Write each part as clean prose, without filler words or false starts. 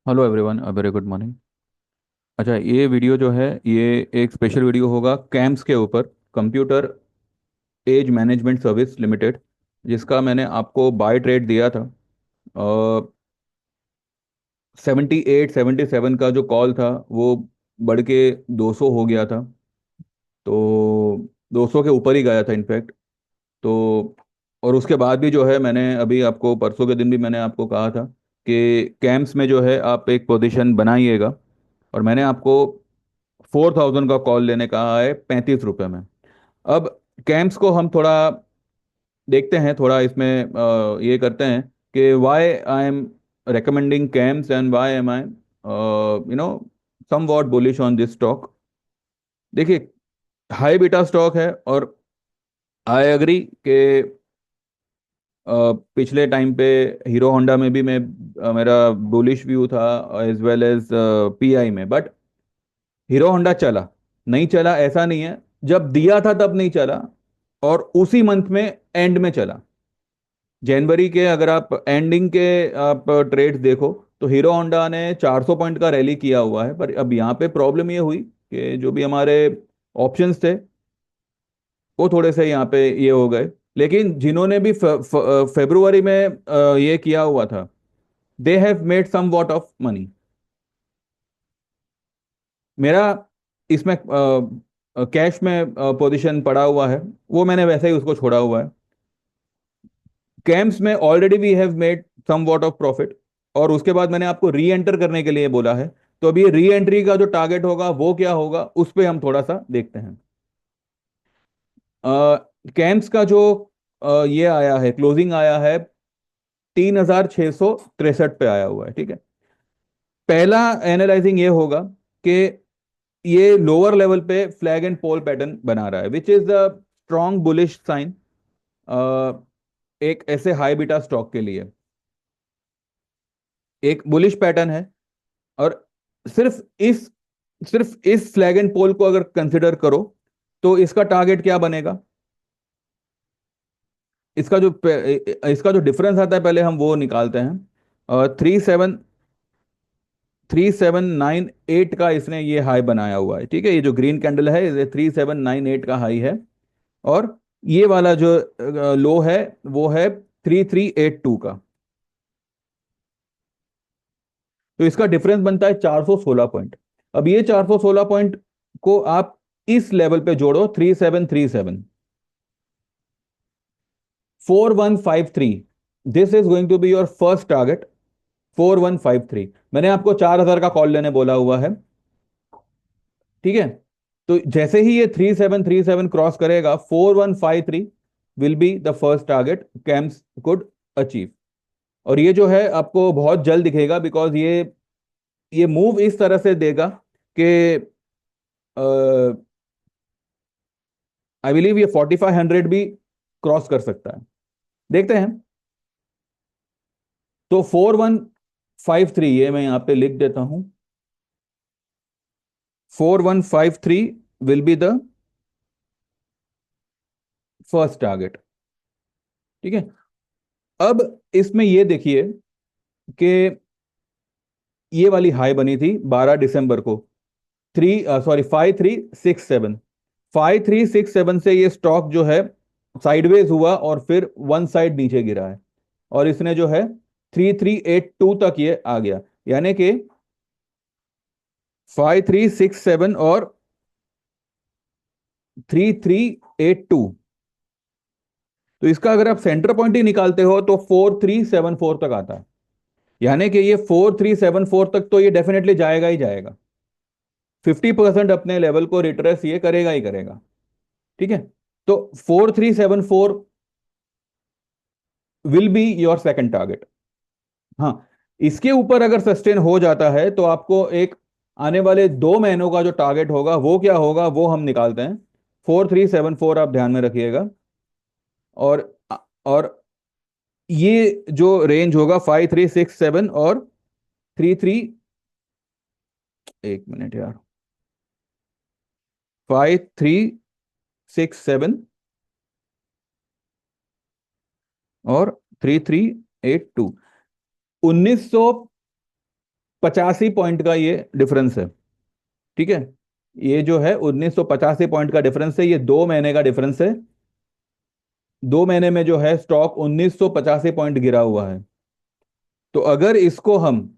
Hello everyone, a very good morning. अच्छा, ये video जो है ये एक स्पेशल वीडियो होगा कैम्प्स के ऊपर, computer age management service limited, जिसका मैंने आपको बाय ट्रेड दिया था। 78 77 का जो कॉल था वो बढ़ के 200 हो गया था। तो 200 के ऊपर ही गया था इनफैक्ट। तो और उसके बाद भी जो है, मैंने अभी आपको परसों के दिन भी मैंने आपको कहा था कि कैंप्स में जो है आप एक पोजीशन बनाइएगा। और मैंने आपको 4000 का कॉल लेने कहा है 35 रुपये में। अब कैंप्स को हम थोड़ा देखते हैं, थोड़ा इसमें ये करते हैं कि why I am recommending camps and why am I somewhat bullish on this stock। देखिए, हाई बीटा स्टॉक है और आई एग्री कि पिछले टाइम पे हीरो होंडा में भी मेरा बुलिश व्यू था, एज वेल एज पीआई में। बट हीरो होंडा चला, नहीं चला ऐसा नहीं है। जब दिया था तब नहीं चला, और उसी मंथ में एंड में चला। जनवरी के अगर आप एंडिंग के आप ट्रेड्स देखो तो हीरो होंडा ने 400 पॉइंट का रैली किया हुआ है। पर अब यहाँ पे प्रॉब्लम ये हुई कि जो भी हमारे ऑप्शंस थे वो थोड़े से यहाँ पे ये हो गए। लेकिन जिन्होंने भी फेब्रुवरी में ये किया हुआ था, they have made somewhat of money. मेरा इसमें कैश में पोजीशन पड़ा हुआ है, वो मैंने वैसे ही उसको छोड़ा हुआ है। कैम्प्स में already we have made somewhat of profit, और उसके बाद मैंने आपको री एंटर करने के लिए बोला है। तो अभी री एंट्री का जो टारगेट होगा वो क्या होगा, उस पे हम थोड़ा सा देखते हैं। कैम्प्स का जो ये आया है, क्लोजिंग आया है 3663 पे आया हुआ है, ठीक है। पहला एनालाइजिंग ये होगा कि ये लोअर लेवल पे फ्लैग एंड पोल पैटर्न बना रहा है, which is the strong bullish sign एक ऐसे हाई बीटा स्टॉक के लिए। एक बुलिश पैटर्न है। और सिर्फ इस सिर्फ इस फ्लैग एंड पोल को अगर कंसिडर करो तो इसका टारगेट क्या बनेगा। इसका जो इसका जो डिफरेंस आता है, पहले हम वो निकालते हैं। 3798 का इसने ये हाई बनाया हुआ है, ठीक है। ये जो ग्रीन कैंडल है ये 3798 का हाई है। और ये वाला जो लो है वो है 3382 का। तो इसका डिफरेंस बनता है 416 पॉइंट। अब ये 416 पॉइंट को आप इस लेवल पे जोड़ो, 3737, 4153। This is going to be your first target, 4153। मैंने आपको 4000 का कॉल लेने बोला हुआ है, ठीक है। तो जैसे ही ये 3737 क्रॉस करेगा, 4153 will be the first target camps could achieve. और ये जो है आपको बहुत जल्द दिखेगा, बिकॉज ये मूव इस तरह से देगा कि आई बिलीव ये 4500 भी क्रॉस कर सकता है। देखते हैं। तो 4153, ये मैं यहां पे लिख देता हूं। 4153 will be the first target, ठीक है। अब इसमें ये देखिए कि ये वाली हाई बनी थी 12 दिसंबर को, 5367। 5367 से ये स्टॉक जो है साइडवेज हुआ और फिर वन साइड नीचे गिरा है। और इसने जो है 3382 तक ये आ गया, यानी कि 5367 और 3382। तो इसका अगर आप सेंटर पॉइंट ही निकालते हो तो 4374 तक आता है। यानी कि ये 4374 तक तो ये डेफिनेटली जाएगा ही जाएगा। 50% अपने लेवल को रिट्रेस ये करेगा ही करेगा, ठीक है। तो 4374 will be your second target. हाँ, इसके ऊपर अगर सस्टेन हो जाता है तो आपको एक आने वाले 2 महीनों का जो टारगेट होगा वो क्या होगा, वो हम निकालते हैं। 4374 आप ध्यान में रखिएगा। और और ये जो रेंज होगा 5367 और 33, 1 मिनट यार, 5367 और 3382। 1950 1985 पॉइंट का ये डिफरेंस है। ठीक है, ये जो है 1985 पॉइंट का डिफरेंस है, ये 2 महीने का डिफरेंस है। 2 महीने में जो है स्टॉक 1985 पॉइंट गिरा हुआ है। तो अगर इसको हम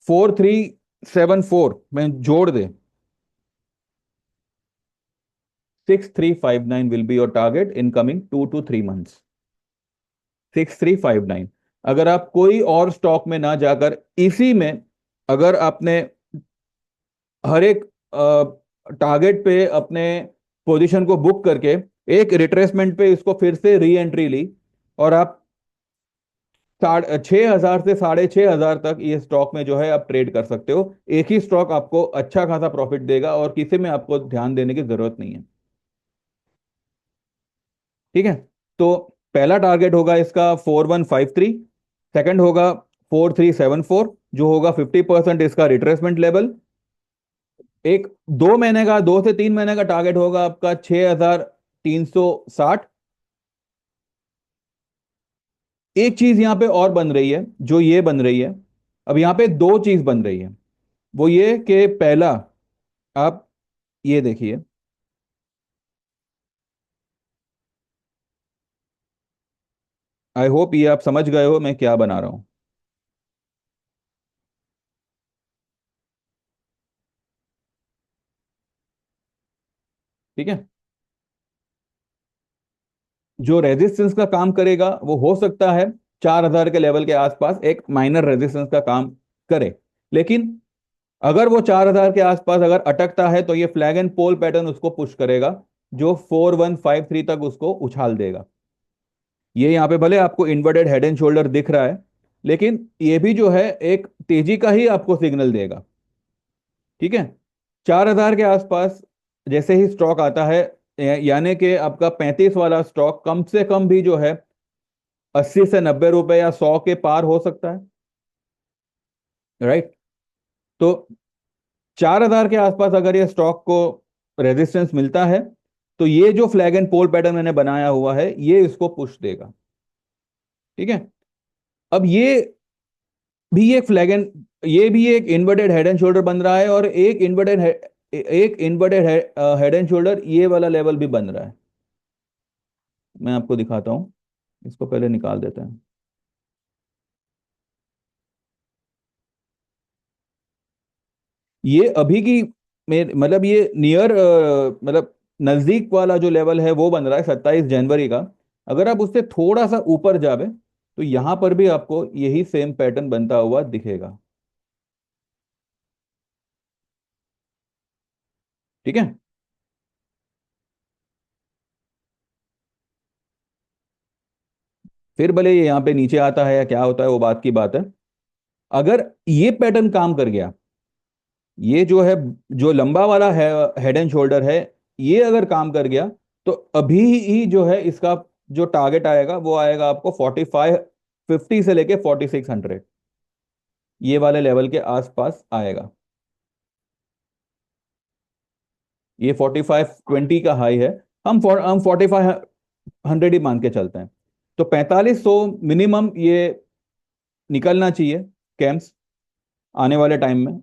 4374 में जोड़ दें, 6359 will be your target in coming 2 to 3 months. 6359। अगर आप कोई और स्टॉक में ना जाकर इसी में, अगर आपने हर एक टारगेट पे अपने पोजीशन को बुक करके एक रिट्रेसमेंट पे इसको फिर से री एंट्री ली, और आप 6,000 से 6,500 तक ये स्टॉक में जो है आप ट्रेड कर सकते हो। एक ही स्टॉक आपको अच्छा खासा प्रॉफिट देगा और किसी में आपको ध्यान देने की जरूरत नहीं है। ठीक है, तो पहला टारगेट होगा इसका 4153, सेकंड होगा 4374, जो होगा 50% इसका रिट्रेसमेंट लेवल। एक 2 महीने का, 2 से 3 महीने का टारगेट होगा आपका 6,360। एक चीज यहां पे और बन रही है, जो ये बन रही है, अब यहां पे दो चीज बन रही है। वो ये कि पहला, आप ये देखिए, आई होप ये आप समझ गए हो मैं क्या बना रहा हूं। ठीक है, जो रेजिस्टेंस का काम करेगा वो हो सकता है 4,000 के लेवल के आसपास एक माइनर रेजिस्टेंस का काम करे, लेकिन अगर वो 4,000 के आसपास अगर अटकता है तो ये फ्लैग एंड पोल पैटर्न उसको पुश करेगा, जो 4153 तक उसको उछाल देगा। ये यहाँ पे भले आपको इन्वर्टेड हेड एंड शोल्डर दिख रहा है, लेकिन ये भी जो है एक तेजी का ही आपको सिग्नल देगा। ठीक है, 4,000 के आसपास जैसे ही स्टॉक आता है, यानी कि आपका 35 वाला स्टॉक कम से कम भी जो है 80 से 90 रुपए या 100 के पार हो सकता है। राइट, तो 4,000 के आसपास अगर ये स्टॉक को रेजिस्टेंस मिलता है, तो ये जो फ्लैग एंड पोल पैटर्न मैंने बनाया हुआ है ये इसको पुश देगा। ठीक है, अब भी एक फ्लैग एंड ये भी एक इन्वर्टेड हेड एंड शोल्डर बन रहा है, और एक इन्वर्टेड हेड एंड शोल्डर ये वाला लेवल भी बन रहा है। मैं आपको दिखाता हूं, इसको पहले निकाल देते हैं। ये अभी की मतलब ये नियर, मतलब नजदीक वाला जो लेवल है वो बन रहा है 27 जनवरी का। अगर आप उससे थोड़ा सा ऊपर जावे तो यहां पर भी आपको यही सेम पैटर्न बनता हुआ दिखेगा। ठीक है, फिर भले ये यहाँ पे नीचे आता है या क्या होता है वो बात की बात है। अगर ये पैटर्न काम कर गया, ये जो है, जो लंबा वाला है हेड एंड शोल्डर है, ये अगर काम कर गया, तो अभी ही जो है इसका जो टारगेट आएगा वो आएगा आपको 4550 से लेके 4600, ये वाले लेवल के आसपास आएगा। ये 4520 का हाई है। हम 4500 ही मान के चलते हैं। तो 4500 मिनिमम ये निकलना चाहिए कैम्स आने वाले टाइम में।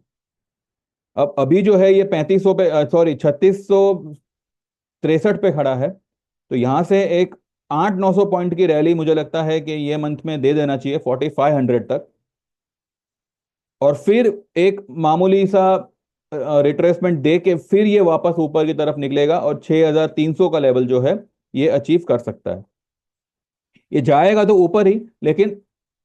अब अभी जो है ये 3500 पे, सॉरी 3663 पे खड़ा है। तो यहां से एक 800-900 पॉइंट की रैली मुझे लगता है कि ये मंथ में दे देना चाहिए 4500 तक, और फिर एक मामूली सा रिट्रेसमेंट दे के फिर ये वापस ऊपर की तरफ निकलेगा, और 6300 का लेवल जो है ये अचीव कर सकता है। ये जाएगा तो ऊपर ही, लेकिन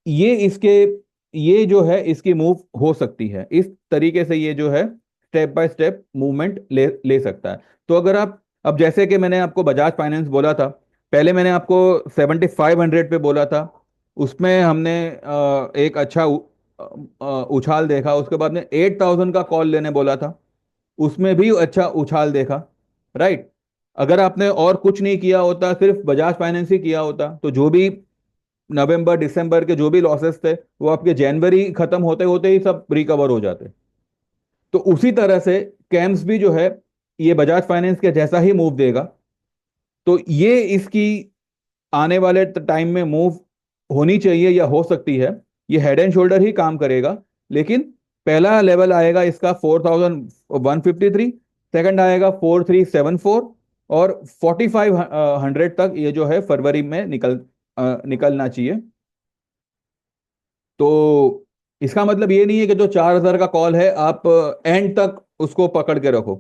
ये इसके ये जो है इसकी मूव हो सकती है इस तरीके से, ये जो है स्टेप बाय स्टेप मूवमेंट ले ले सकता है। तो अगर आप, अब जैसे कि मैंने आपको बजाज फाइनेंस बोला था, पहले मैंने आपको 7500 पे बोला था, उसमें हमने एक अच्छा उछाल देखा। उसके बाद में 8000 का कॉल लेने बोला था, उसमें भी अच्छा उछाल देखा। राइट, अगर आपने और कुछ नहीं किया होता, सिर्फ बजाज फाइनेंस ही किया होता, तो जो भी नवंबर दिसंबर के जो भी लॉसेस थे वो आपके जनवरी खत्म होते होते ही सब रिकवर हो जाते। तो उसी तरह से कैम्स भी जो है ये बजाज फाइनेंस के जैसा ही मूव देगा। तो ये इसकी आने वाले टाइम में मूव होनी चाहिए या हो सकती है। ये हेड एंड शोल्डर ही काम करेगा, लेकिन पहला लेवल आएगा इसका 4153, सेकंड आएगा 4374, और 4500 तक ये जो है फरवरी में निकलना चाहिए। तो इसका मतलब ये नहीं है कि जो 4000 का कॉल है आप एंड तक उसको पकड़ के रखो।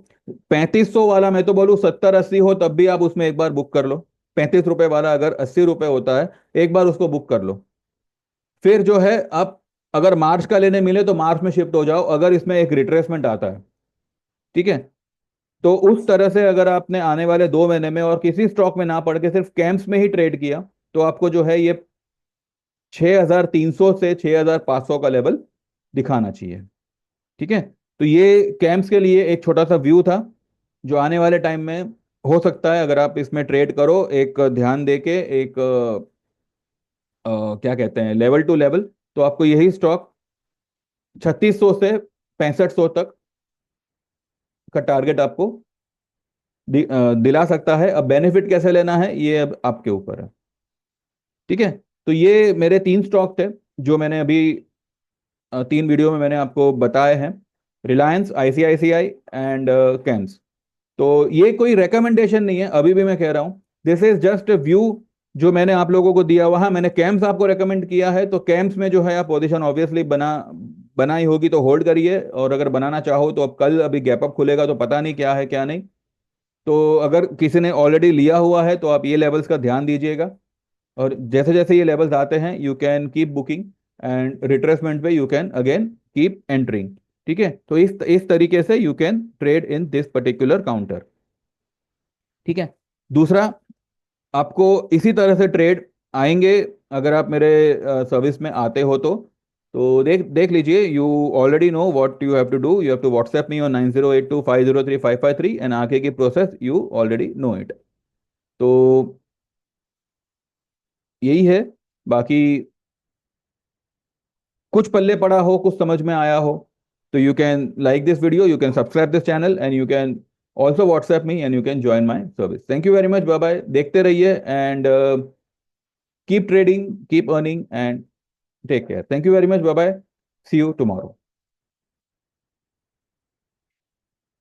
3500 वाला मैं तो बोलूँ 70-80 हो तब भी आप उसमें एक बार बुक कर लो। 35 रुपए वाला अगर 80 रुपए होता है, एक बार उसको बुक कर लो। फिर जो है आप अगर मार्च का लेने मिले तो मार्च में शिफ्ट हो जाओ, अगर इसमें एक रिट्रेसमेंट आता है। ठीक है। तो उस तरह से अगर आपने आने वाले 2 महीने में और किसी स्टॉक में ना पड़ के सिर्फ कैंप्स में ही ट्रेड किया, तो आपको जो है ये 6300 से 6500 का लेवल दिखाना चाहिए। ठीक है। तो ये कैंप्स के लिए एक छोटा सा व्यू था, जो आने वाले टाइम में हो सकता है अगर आप इसमें ट्रेड करो एक ध्यान देके, एक क्या कहते हैं, लेवल टू लेवल, तो आपको यही स्टॉक 3600 से 6500 तक का टारगेट आपको दिला सकता है। अब बेनिफिट कैसे लेना है ये अब आपके ऊपर है। ठीक है। तो ये मेरे 3 स्टॉक थे जो मैंने अभी 3 वीडियो में मैंने आपको बताए हैं, रिलायंस, आईसीआईसीआई एंड कैम्स। तो ये कोई रेकमेंडेशन नहीं है, अभी भी मैं कह रहा हूँ, दिस इज जस्ट व्यू जो मैंने आप लोगों को दिया हुआ है। मैंने कैम्स आपको रेकमेंड किया है, तो कैम्स में जो है आप पोजीशन ऑब्वियसली बनाई होगी तो होल्ड करिए, और अगर बनाना चाहो तो अब कल अभी गैप अप खुलेगा तो पता नहीं क्या है क्या नहीं। तो अगर किसी ने ऑलरेडी लिया हुआ है तो आप ये लेवल्स का ध्यान दीजिएगा, और जैसे जैसे ये लेवल्स आते हैं you can keep booking, and retracement पे you can again keep entering. ठीक है। तो इस तरीके से you can trade in this particular counter. ठीक है। दूसरा, आपको इसी तरह से ट्रेड आएंगे अगर आप मेरे सर्विस में आते हो तो देख देख लीजिए, you already know what you have to do, you have to WhatsApp me on 9082503553, and आगे की process you already know it. तो यही है। बाकी कुछ पल्ले पड़ा हो, कुछ समझ में आया हो, तो you can like this video, you can subscribe this channel, and you can also WhatsApp me and you can join my service. Thank you very much, bye bye, देखते रहिए, and keep trading, keep earning, and take care. Thank you very much, bye bye, see you tomorrow.